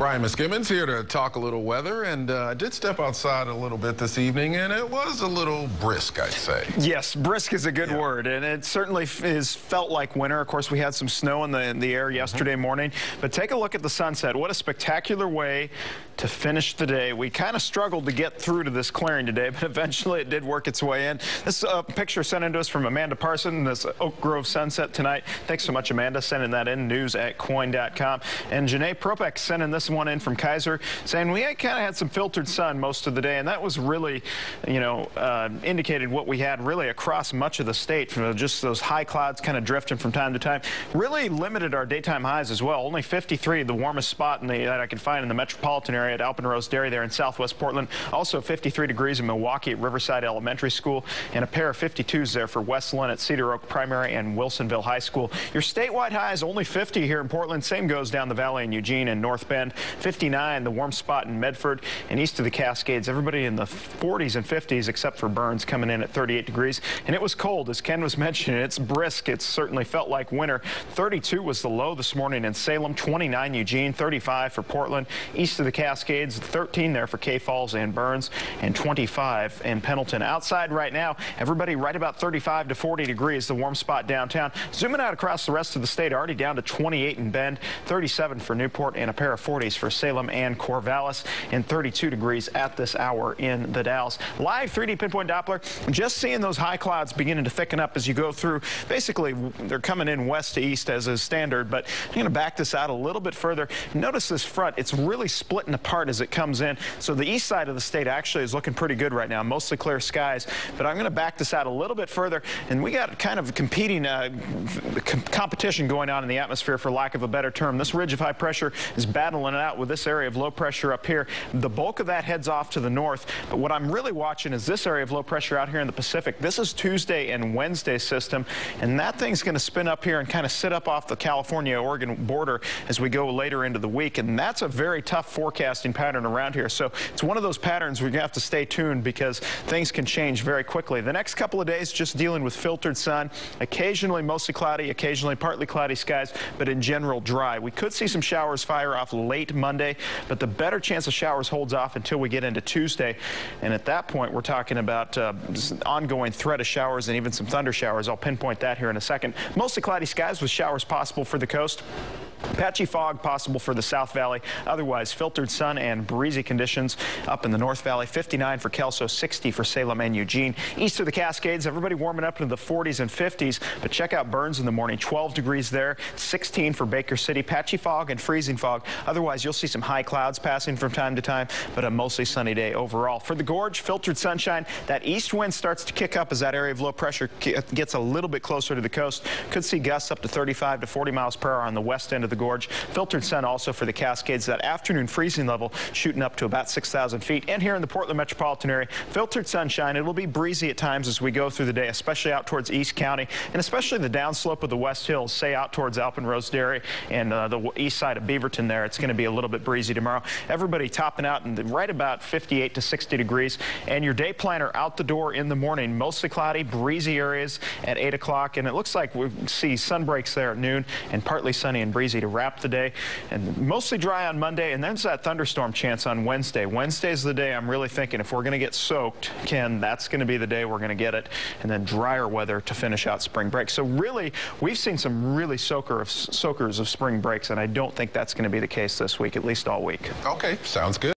Brian Miskimins here to talk a little weather, and I did step outside a little bit this evening, and it was a little brisk, I'd say. Yes, brisk is a good word, and it certainly is felt like winter. Of course, we had some snow in the air yesterday morning, but take a look at the sunset. What a spectacular way to finish the day. We kind of struggled to get through to this clearing today, but eventually it did work its way in. This picture sent in to us from Amanda Parson, this Oak Grove sunset tonight. Thanks so much, Amanda, sending that in, news@KOIN.com. And Janae Propek sending this one in from Kaiser, saying we kind of had some filtered sun most of the day, and that was really, indicated what we had really across much of the state. Just those high clouds kind of drifting from time to time. Really limited our daytime highs as well. Only 53, the warmest spot that I could find in the metropolitan area at Alpenrose Dairy there in southwest Portland. Also 53 degrees in Milwaukee at Riverside Elementary School, and a pair of 52s there for West Lynn at Cedar Oak Primary and Wilsonville High School. Your statewide high is only 50 here in Portland. Same goes down the valley in Eugene and North Bend. 59, the warm spot in Medford, and east of the Cascades. Everybody in the 40s and 50s except for Burns coming in at 38 degrees. And it was cold, as Ken was mentioning. It's brisk. It certainly felt like winter. 32 was the low this morning in Salem, 29 Eugene, 35 for Portland. East of the Cascades, 13 there for K Falls and Burns, and 25 in Pendleton. Outside right now, everybody right about 35 to 40 degrees, the warm spot downtown. Zooming out across the rest of the state, already down to 28 in Bend, 37 for Newport, and a pair of 40s for Salem and Corvallis, and 32 degrees at this hour in the Dalles. Live 3D pinpoint Doppler, just seeing those high clouds beginning to thicken up as you go through. Basically, they're coming in west to east as is standard, but I'm going to back this out a little bit further. Notice this front, it's really splitting apart as it comes in. So the east side of the state actually is looking pretty good right now, mostly clear skies, but I'm going to back this out a little bit further, and we got kind of competing competition going on in the atmosphere, for lack of a better term. This ridge of high pressure is battling it out with this area of low pressure up here. The bulk of that heads off to the north, but what I'm really watching is this area of low pressure out here in the Pacific. This is Tuesday and Wednesday system, and that thing's going to spin up here and kind of sit up off the California-Oregon border as we go later into the week, and that's a very tough forecasting pattern around here. So it's one of those patterns we're going to have to stay tuned because things can change very quickly. The next couple of days just dealing with filtered sun, occasionally mostly cloudy, occasionally partly cloudy skies, but in general dry. We could see some showers fire off late Monday, but the better chance of showers holds off until we get into Tuesday, and at that point we're talking about an ongoing threat of showers and even some thunder showers. I'll pinpoint that here in a second. Mostly cloudy skies with showers possible for the coast. Patchy fog possible for the South Valley. Otherwise, filtered sun and breezy conditions up in the North Valley. 59 for Kelso, 60 for Salem and Eugene. East of the Cascades, everybody warming up into the 40s and 50s. But check out Burns in the morning. 12 degrees there. 16 for Baker City. Patchy fog and freezing fog. Otherwise, you'll see some high clouds passing from time to time, but a mostly sunny day overall. For the Gorge, filtered sunshine. That east wind starts to kick up as that area of low pressure gets a little bit closer to the coast. Could see gusts up to 35 to 40 miles per hour on the west end of the Gorge. Filtered sun also for the Cascades. That afternoon freezing level shooting up to about 6,000 feet. And here in the Portland metropolitan area, filtered sunshine. It'll be breezy at times as we go through the day, especially out towards East County and especially the downslope of the West Hills, say out towards Alpenrose Dairy and the east side of Beaverton there. It's going to be a little bit breezy tomorrow. Everybody topping out in right about 58 to 60 degrees. And your day planner out the door in the morning, mostly cloudy, breezy areas at 8 o'clock. And it looks like we see sun breaks there at noon and partly sunny and breezy to wrap the day, and mostly dry on Monday, and there's that thunderstorm chance on Wednesday. Wednesday's the day I'm really thinking if we're going to get soaked, Ken, that's going to be the day we're going to get it, and then drier weather to finish out spring break. So really, we've seen some really soakers of spring breaks, and I don't think that's going to be the case this week, at least all week. Okay, sounds good.